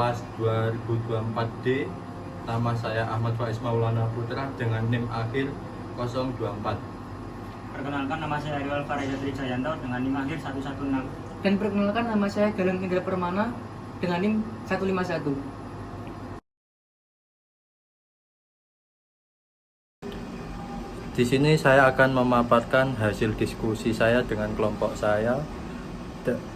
kelas 2024D. Nama saya Ahmad Faiz Maulana Putra dengan NIM akhir 024. Perkenalkan, nama saya Ariel Farida Trijayanto dengan NIM akhir 116. Dan perkenalkan, nama saya Galang Indra Permana dengan NIM 151. Di sini saya akan memaparkan hasil diskusi saya dengan kelompok saya.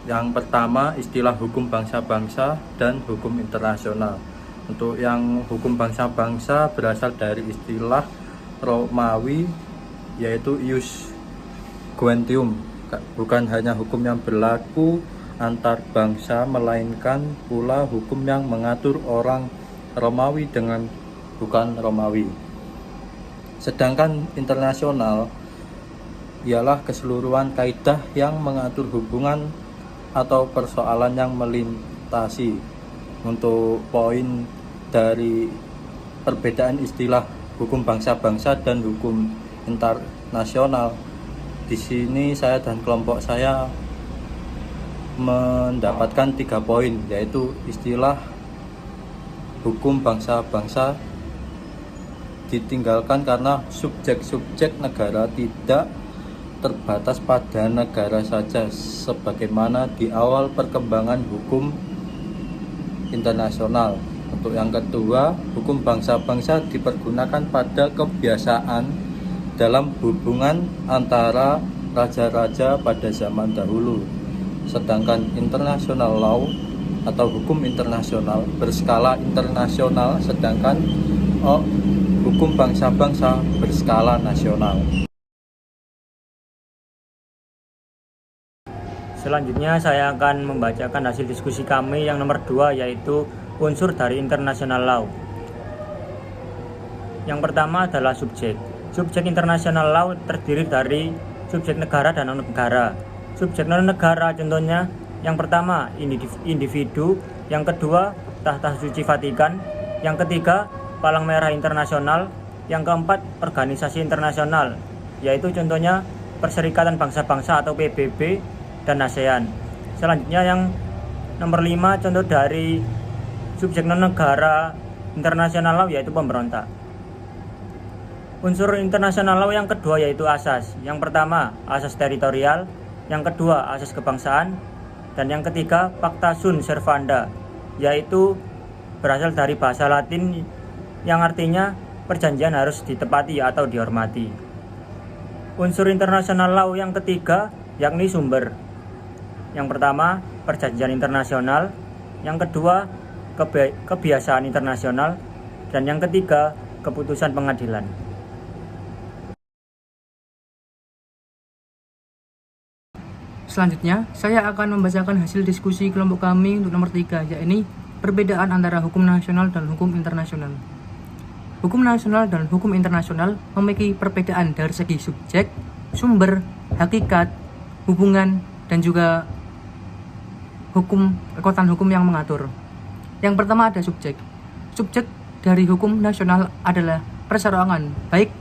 Yang pertama, istilah hukum bangsa-bangsa dan hukum internasional. Untuk yang hukum bangsa-bangsa berasal dari istilah Romawi, yaitu ius guentium. Bukan hanya hukum yang berlaku antar bangsa, melainkan pula hukum yang mengatur orang Romawi dengan bukan Romawi. Sedangkan internasional ialah keseluruhan kaidah yang mengatur hubungan atau persoalan yang melintasi. Untuk poin dari perbedaan istilah hukum bangsa-bangsa dan hukum internasional, di sini saya dan kelompok saya mendapatkan 3 poin, yaitu istilah hukum bangsa-bangsa ditinggalkan karena subjek-subjek negara tidak terbatas pada negara saja, sebagaimana di awal perkembangan hukum internasional. Untuk yang kedua, hukum bangsa-bangsa dipergunakan pada kebiasaan dalam hubungan antara raja-raja pada zaman dahulu. Sedangkan international law atau hukum internasional berskala internasional, sedangkan hukum bangsa-bangsa berskala nasional. Selanjutnya saya akan membacakan hasil diskusi kami yang nomor 2, yaitu unsur dari international law. Yang pertama adalah subjek. Subjek international law terdiri dari subjek negara dan non-negara. Subjek non-negara contohnya, yang pertama individu, yang kedua Tahta Suci Vatikan, yang ketiga Palang Merah Internasional, yang keempat organisasi internasional, yaitu contohnya Perserikatan Bangsa-Bangsa atau PBB dan ASEAN. Selanjutnya yang nomor 5, contoh dari subjek non-negara internasional law, yaitu pemberontak. Unsur internasional law yang kedua yaitu asas. Yang pertama asas teritorial, yang kedua asas kebangsaan, dan yang ketiga Pacta Sunt Servanda, yaitu berasal dari bahasa Latin yang artinya perjanjian harus ditepati atau dihormati. Unsur internasional law yang ketiga yakni sumber. Yang pertama perjanjian internasional, yang kedua kebiasaan internasional, dan yang ketiga keputusan pengadilan. Selanjutnya, saya akan membacakan hasil diskusi kelompok kami untuk nomor 3, yakni perbedaan antara hukum nasional dan hukum internasional. Hukum nasional dan hukum internasional memiliki perbedaan dari segi subjek, sumber, hakikat, hubungan, dan juga kekuatan hukum yang mengatur. Yang pertama ada subjek. Subjek dari hukum nasional adalah perseorangan, baik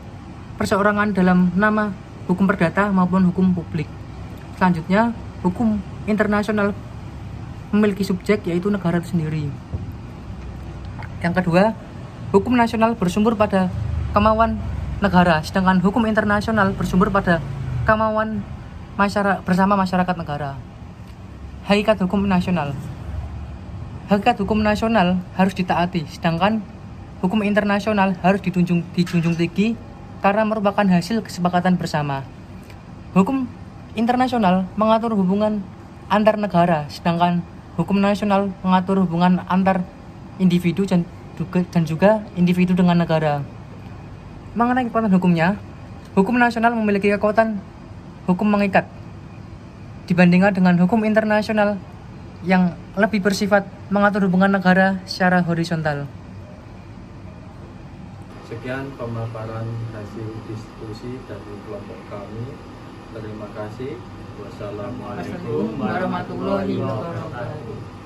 perseorangan dalam nama hukum perdata maupun hukum publik. Selanjutnya, hukum internasional memiliki subjek, yaitu negara itu sendiri. Yang kedua, hukum nasional bersumber pada kemauan negara, sedangkan hukum internasional bersumber pada kemauan bersama masyarakat negara. Hakikat hukum nasional. Hakikat hukum nasional harus ditaati, sedangkan hukum internasional harus dijunjung tinggi karena merupakan hasil kesepakatan bersama. Hukum internasional mengatur hubungan antar negara, sedangkan hukum nasional mengatur hubungan antar individu dan juga individu dengan negara. Mengenai kekuatan hukumnya, hukum nasional memiliki kekuatan hukum mengikat dibandingkan dengan hukum internasional yang lebih bersifat mengatur hubungan negara secara horizontal. Sekian pemaparan hasil diskusi dari kelompok kami. Terima kasih. Wassalamualaikum Warahmatullahi wabarakatuh.